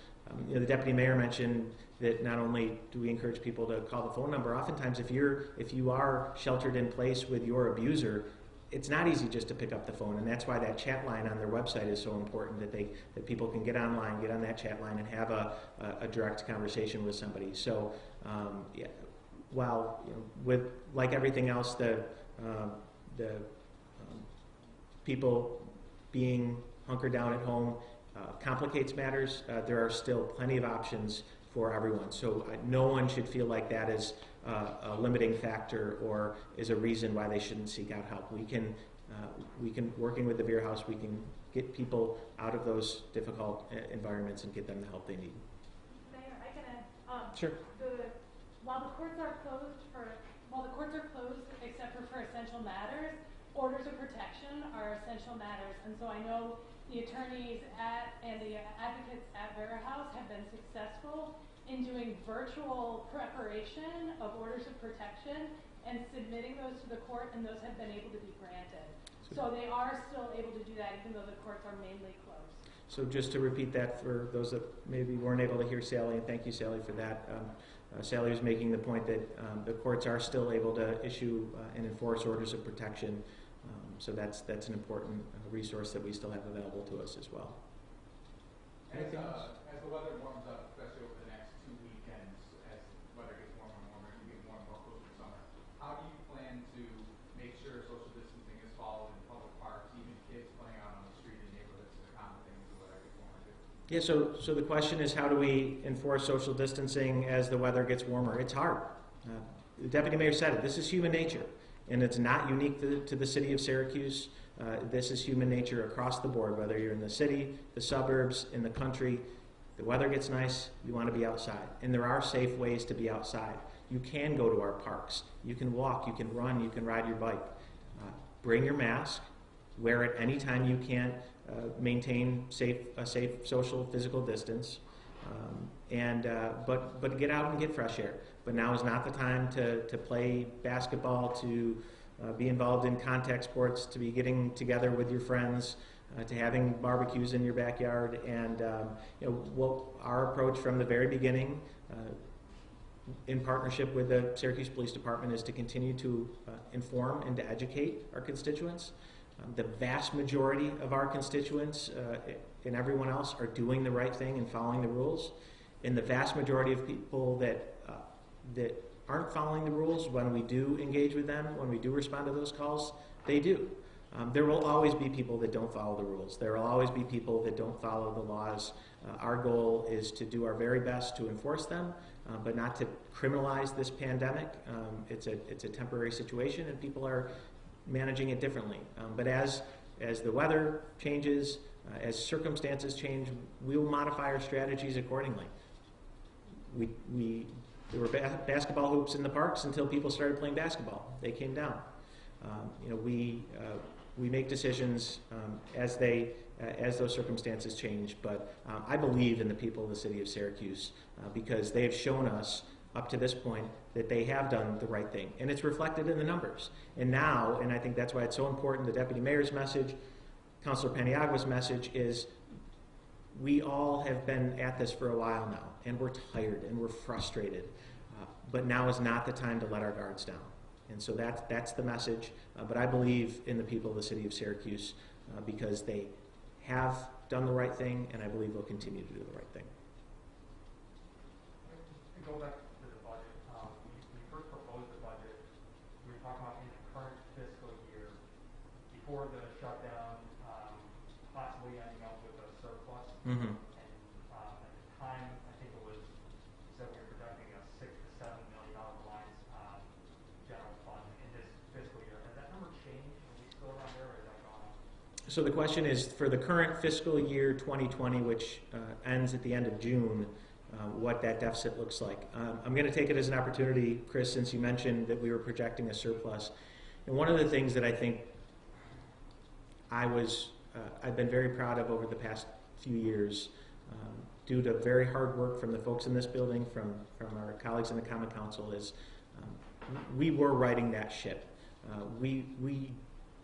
The deputy mayor mentioned that not only do we encourage people to call the phone number, oftentimes if you are sheltered in place with your abuser, it's not easy just to pick up the phone, and that's why that chat line on their website is so important, that people can get online, get on that chat line, and have a direct conversation with somebody. So, while with like everything else, the people being hunkered down at home complicates matters, there are still plenty of options for everyone. So no one should feel like that is a limiting factor or is a reason why they shouldn't seek out help. We can, working with the Revere House, we can get people out of those difficult environments and get them the help they need. Mayor, I can add, Sure. While the courts are closed except for essential matters, orders of protection are essential matters. And so I know the attorneys and the advocates at Revere House have been successful in doing virtual preparation of orders of protection and submitting those to the court, and those have been able to be granted. So they are still able to do that even though the courts are mainly closed. So just to repeat that for those that maybe weren't able to hear Sally, and thank you, Sally, for that. Sally was making the point that the courts are still able to issue and enforce orders of protection. So that's an important resource that we still have available to us as well. Anything else? As the weather warms up, especially over the next 2 weekends, as the weather gets warmer and warmer, and we get more and more closer to summer, how do you plan to make sure social distancing is followed in public parks, even kids playing out on the street in neighborhoods to accommodate things the weather gets warmer too? Yeah, so the question is, how do we enforce social distancing as the weather gets warmer? It's hard. The deputy mayor said it. This is human nature, and it's not unique to the city of Syracuse. This is human nature across the board, whether you're in the city, the suburbs, in the country. The weather gets nice, you want to be outside. And there are safe ways to be outside. You can go to our parks. You can walk, you can run, you can ride your bike. Bring your mask. Wear it anytime you can't maintain a safe social, physical distance. But get out and get fresh air. But now is not the time to play basketball, to be involved in contact sports, to be getting together with your friends, to having barbecues in your backyard. And our approach from the very beginning, in partnership with the Syracuse Police Department, is to continue to inform and to educate our constituents. The vast majority of our constituents and everyone else are doing the right thing and following the rules. And the vast majority of people that aren't following the rules, when we do engage with them, when we do respond to those calls, they do. There will always be people that don't follow the rules. There will always be people that don't follow the laws. Our goal is to do our very best to enforce them, but not to criminalize this pandemic. It's a temporary situation, and people are managing it differently. But as the weather changes, as circumstances change, we will modify our strategies accordingly. There were basketball hoops in the parks until people started playing basketball. They came down. We make decisions as those circumstances change. But I believe in the people of the city of Syracuse because they have shown us up to this point that they have done the right thing, and it's reflected in the numbers. And now, and I think that's why it's so important, the deputy mayor's message, Councilor Paniagua's message is, we all have been at this for a while now, and we're tired and we're frustrated. But now is not the time to let our guards down. And so that's the message. But I believe in the people of the city of Syracuse because they have done the right thing, and I believe they'll continue to do the right thing. To go back to the budget, we first proposed the budget. We were talking about in the current fiscal year, before the shutdown, possibly ending up with a surplus. Mm-hmm. And at the time, I think it was said we were projecting a $6 to $7 million reliance on general fund in this fiscal year. Has that number changed? Are we still around there, or has that gone up? So the question is, for the current fiscal year 2020, which ends at the end of June, what that deficit looks like. I'm going to take it as an opportunity, Chris, since you mentioned that we were projecting a surplus. And one of the things that I think I've been very proud of over the past few years, due to very hard work from the folks in this building, from our colleagues in the Common Council, is we were riding that ship. We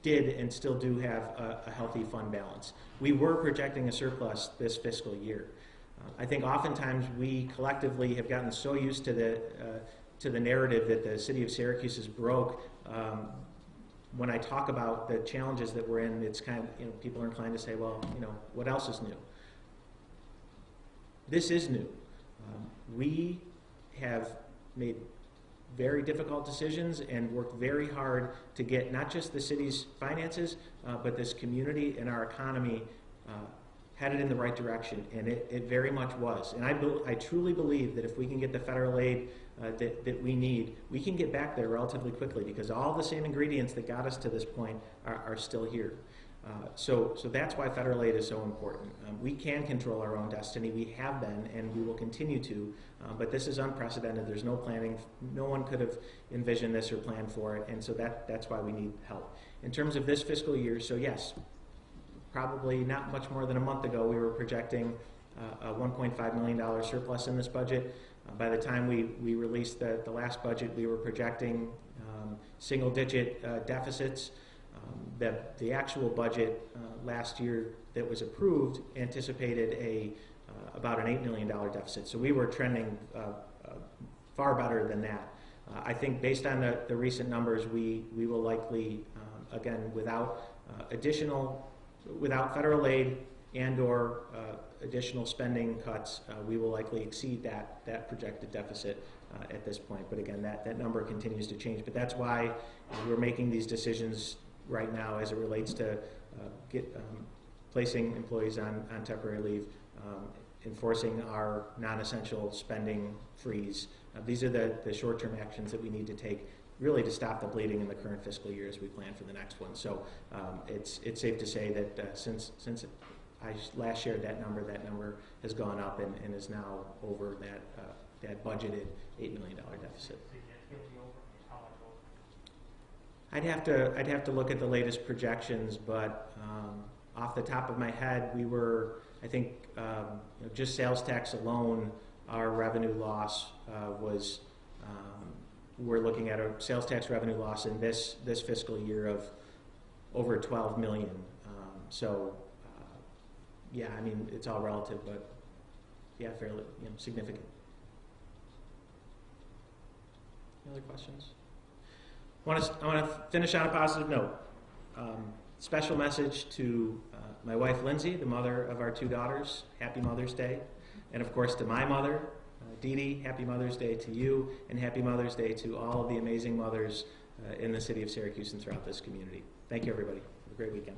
did and still do have a healthy fund balance. We were projecting a surplus this fiscal year. I think oftentimes we collectively have gotten so used to the narrative that the city of Syracuse is broke. When I talk about the challenges that we're in, it's kind of, people are inclined to say, well, what else is new? This is new. We have made very difficult decisions and worked very hard to get not just the city's finances, but this community and our economy headed in the right direction, and it very much was. And I truly believe that if we can get the federal aid that we need, we can get back there relatively quickly, because all the same ingredients that got us to this point are still here. So that's why federal aid is so important. We can control our own destiny. We have been, and we will continue to. But this is unprecedented. There's no planning. No one could have envisioned this or planned for it, and so that's why we need help. In terms of this fiscal year, so yes, probably not much more than a month ago, we were projecting a $1.5 million surplus in this budget. By the time we released the last budget, we were projecting single-digit deficits. The actual budget last year that was approved anticipated about an $8 million deficit. So we were trending far better than that. I think based on the recent numbers, we will likely, again, without federal aid and/or additional spending cuts, we will likely exceed that projected deficit at this point. But again, that number continues to change. But that's why we're making these decisions right now as it relates to placing employees on temporary leave, enforcing our non-essential spending freeze. These are the short-term actions that we need to take really to stop the bleeding in the current fiscal year as we plan for the next one. So it's safe to say that since I last shared that number has gone up and is now over that budgeted $8 million deficit. Significantly over? How much over? I'd have to look at the latest projections, but off the top of my head, we were, I think, just sales tax alone, our revenue loss was, we're looking at a sales tax revenue loss in this fiscal year of over 12 million. Yeah, I mean, it's all relative, but yeah, fairly significant. Any other questions? I want to finish on a positive note. Special message to my wife, Lindsay, the mother of our 2 daughters. Happy Mother's Day. And of course to my mother, Dee Dee, happy Mother's Day to you, and happy Mother's Day to all of the amazing mothers in the city of Syracuse and throughout this community. Thank you, everybody. Have a great weekend.